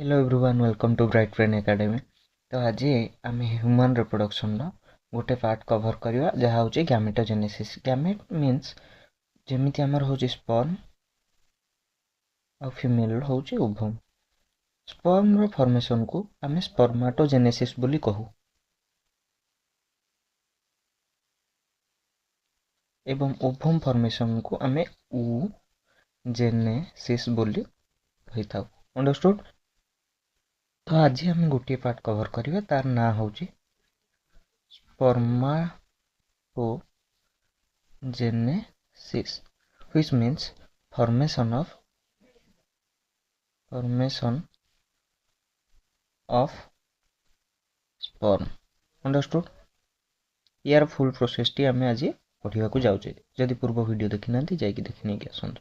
Hello everyone welcome to Bright Brain Academy. तो आज आम ह्यूमन रिप्रोडक्शन गोटे पार्ट कवर करवा जहाँ हूँ गैमेटोजेनेसिस। गैमेट मीन्स जमीती आमर हूँ स्पर्म और फीमेल हूँ ओवम। स्पर्म रो फॉर्मेशन को आम स्पर्माटोजेनेसिस बोली कहू एवं ओवम फॉर्मेशन को आम जेनेसिस बोली कही था। अंडरस्टूड। तो आज आम गोटे पार्ट कवर करवा तार ना हूँ स्पर्माटोजेनेसिस which means formation of sperm. Understood? यार फुल प्रोसेस टी आम आज पढ़ा जाऊे। जदि पूर्व वीडियो देखी ना जाकि देखी नहीं आसतु।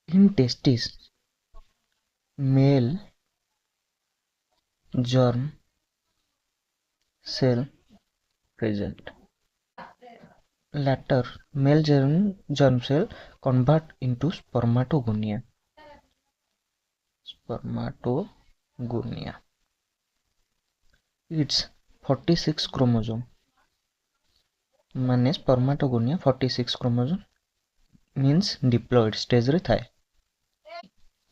In testis male germ cell present. Later male germ cell convert into spermatogonia. It's 46 chromosome. माने spermatogonia 46 chromosome means diploid stage रे थाए।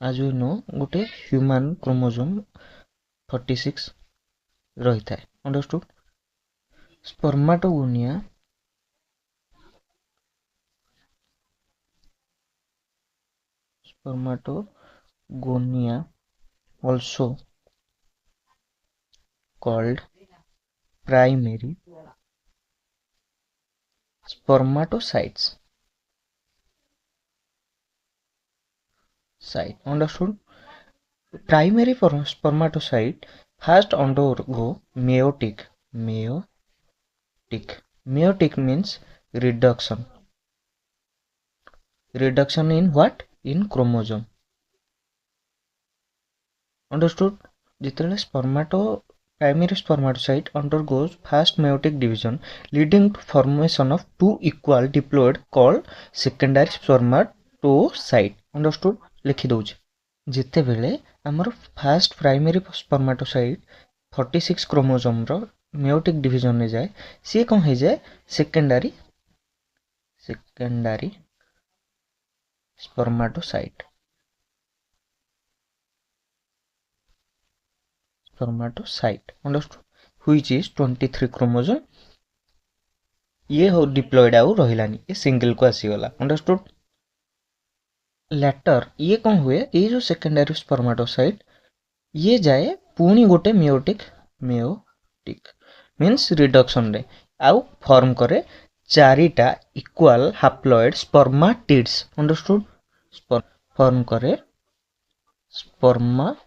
As we know गोटे human chromosome 46 रही थाए। Understood? Spermatogonia also called primary spermatocytes. Understood? Primary spermatocyte first undergo meiotic. Meiotic means reduction in what? In chromosome. Understood? जितने primary spermatocyte undergoes first meiotic division leading to formation of two equal diploid called secondary spermatocyte. Understood? लिखि दउछ। जिते बेले हमर first primary स्पर्माटोसाइट 46 chromosome रो meiotic division में जाए सी कौन है जाए secondary spermatocyte understood, which is 23 chromosome। ये हो डिप्लॉयड आउ रहिलानी ये सिंगल को आसीगला। अंडरस्टूड। लेटर ये कौन हुए ये जो सेकेंडरी स्पर्माटोसाइट ये जाए पुणी गोटे मेयोटिक मीन्स रिडक्शन रे आउ फॉर्म करे चारिटा इक्वल हाप्लॉइड स्पर्माटिड्स। अंडरस्टूड। फॉर्म करे स्पर्माटिड।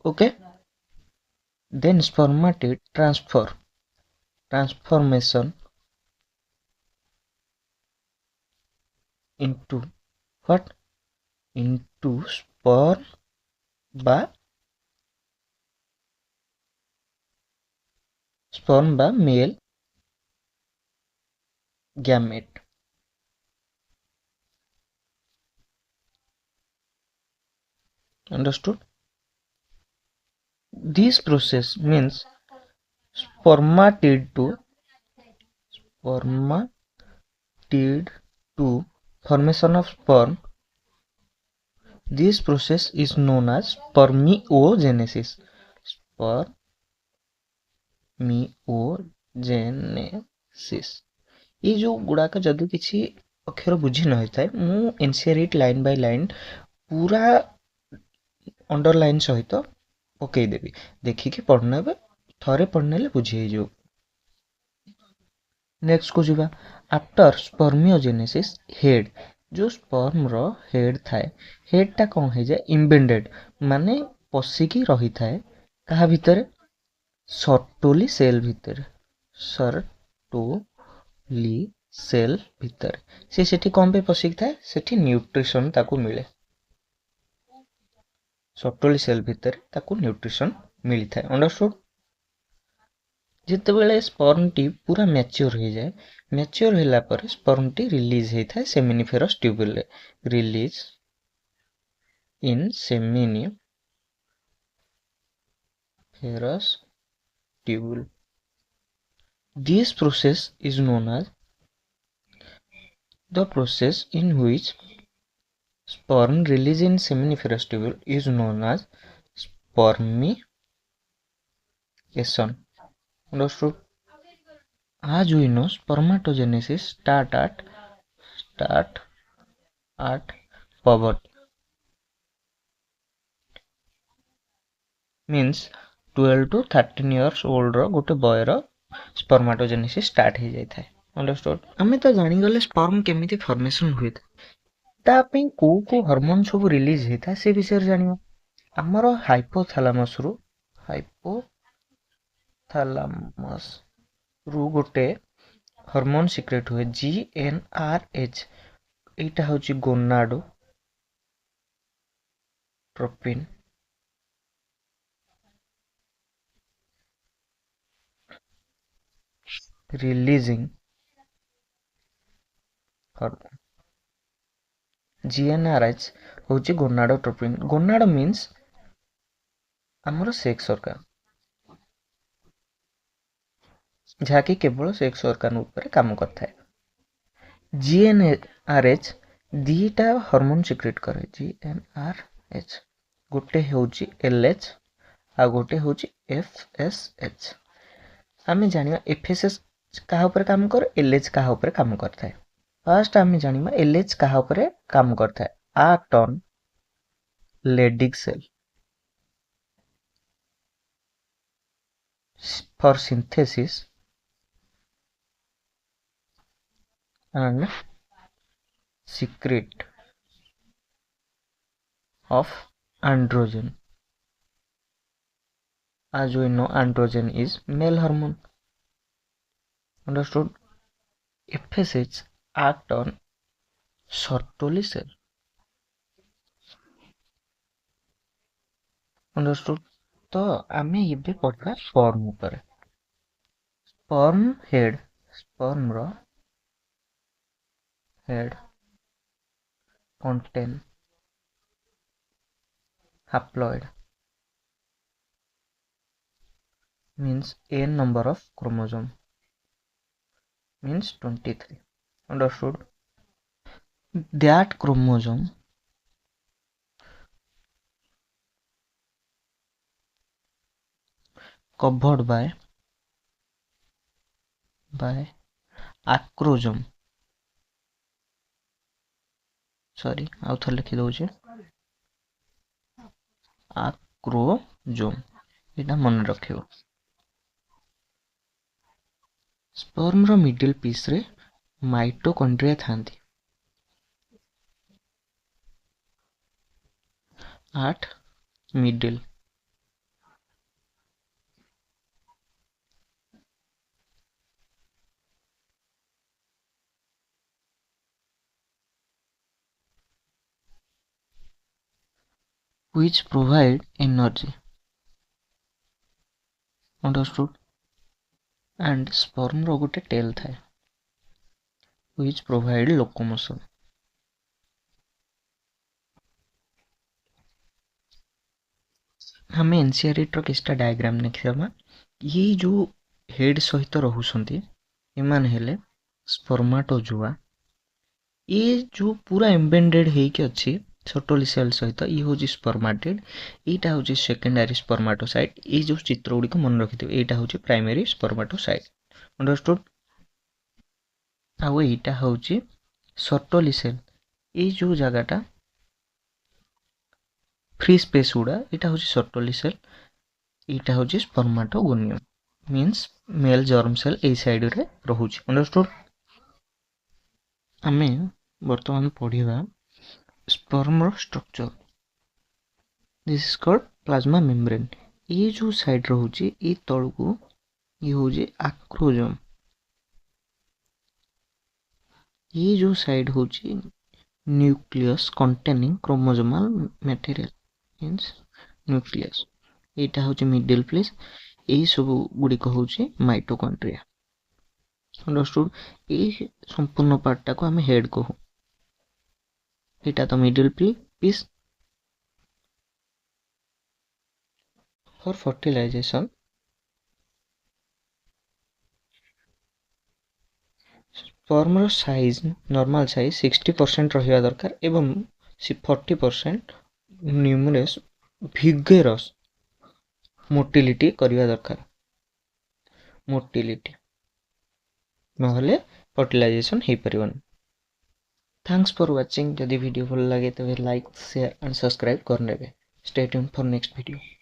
Okay. Then spermatid transformation into what? Into sperm by male gamete. Understood? This process means spermatid to formation of sperm. This process is known as spermiogenesis. ये जो गुड़ाक जदि किसी अक्षर बुझी न होता है मु एनसीईआरटी लाइन बाय लाइन पूरा अंडरलाइन सहित पकईदेवी देखिकी पढ़ने थरे पढ़ने बुझे जो। नेक्स्ट को जीवा आफ्टर स्पर्मियोजेनेसिस हेड जो स्पर्म रो हेड थाए हेडटा कौन है जाए इम्बेडेड माने पशिकी रही थाए कहा भितर सर्टोली सेल भितर से सेठी कौन पे पशिकी थाए सेठी न्यूट्रिशन ताकू मिले सर्टोली सेल भितर ताकू न्यूट्रिशन मिली थाए। अंडरस्टूड। ଯେତେବେଳେ ସ୍ପର୍ମଟି ପୁରା ମ୍ୟାଚ୍योर ହେଇଯାଏ, ମ୍ୟାଚ୍योर ହେଲା ପରେ ସ୍ପର୍ମଟି ରିଲିଜ୍ ହେଇଥାଏ ସେମିନିଫେରସ୍ ଟ୍ୟୁବୁଲରେ। Release in seminiferous tubule. This process is known as the process in which sperm release in seminiferous tubule is known as spermiation. Understood? As we know, spermatogenesis start at puberty. Means 12 to 13 years old रो गोटे Boyer स्पर्माटोजेनेसिस start हो जाए। Understood? आमे तो जानिगले sperm केमिति formation हुए ता पई को हार्मोन सब रिलीज होता से विषय जानियो। हमर हाइपोथैलामस रु गोटे हार्मोन सिक्रेट हुए GnRH। एटा होची गोनाडोट्रोपिन releasing hormone. GnRH होची गोनाडोट्रोपिन। गोनाडो मीन्स हमर सेक्स ऑर्गन, जहाँकि केवल सेक्स ऑर्गन ऊपर काम करता है। GnRH दीटा हार्मोन सिक्रेट करे। GnRH गोटे होची LH आ गोटे होची FSH। आमे जानिबा FSH कहा ऊपर काम कर, LH कहा ऊपर काम करता है। फर्स्ट आमे जानिबा LH कहा ऊपर काम करता है। Act on Leydig cell for synthesis and secret of androgen. As we know, androgen is male hormone. Understood? FSH act on Sertoli cell. Understood? तो आमे इबे पढ़ा स्पर्म ऊपर। Sperm head, sperm row head contain haploid means n number of chromosome means 23. Understood? That chromosome covered by acrosome. Sorry आउ थर लिखि दउछे acrosome. एटा मन रखियो। स्पर्म रो मिडिल पीस रे माइटोकॉन्ड्रिया थांती। 8 middle which provide energy. Understood? And sperm रो गोटे टेल थाए which provide locomotion. हमें एनसीआरटी किस्टा डायग्राम देखिबा। ये जो हेड सहित रहउसंती एमान हेले स्पर्माटोजोआ। ये जो पूरा एम्बेडेड हेके अछि सर्टोली सेल सहित ये होची स्पर्माटिड। एटा होची सेकेंडरी स्पर्माटोसाइट। ये जो चित्र गुडी को मन रखिथिबे एटा होची प्राइमरी स्पर्माटोसाइट। अंडरस्टूड? आ एटा होची सर्टोली सेल। ये जो जगहटा फ्री स्पेस गुडा एटा होची सर्टोली सेल। एटा होची spermatogonia means male germ cell ए साइड रे रहउची। अंडरस्टूड? आमे वर्तमान पढ़िबा sperm structure. This is called plasma membrane. ये जो साइड रहउची ए तळकू ये होची आक्रोजोम। ये जो साइड होची nucleus containing chromosomal material means nucleus. एटा होची मिडिल प्लेस। यही सब गुड़िक हूँ माइटोकॉन्ड्रिया। अंडरस्टूड। ये संपूर्ण पार्टा को आम हेड कहू। यहाँ तो middle piece. For fertilisation sperm size normal size 60% रहा दरकार एवं 40% न्यूमरस भिगरस मोटिलिटी करवा दरकार। मोटिलिटी नहले फर्टिलाइजेशन हो पारिबनी। Thanks for watching. जदि वीडियो भल लगे तबे लाइक शेयर एंड सब्सक्राइब कर नेबे। Stay tuned for next video.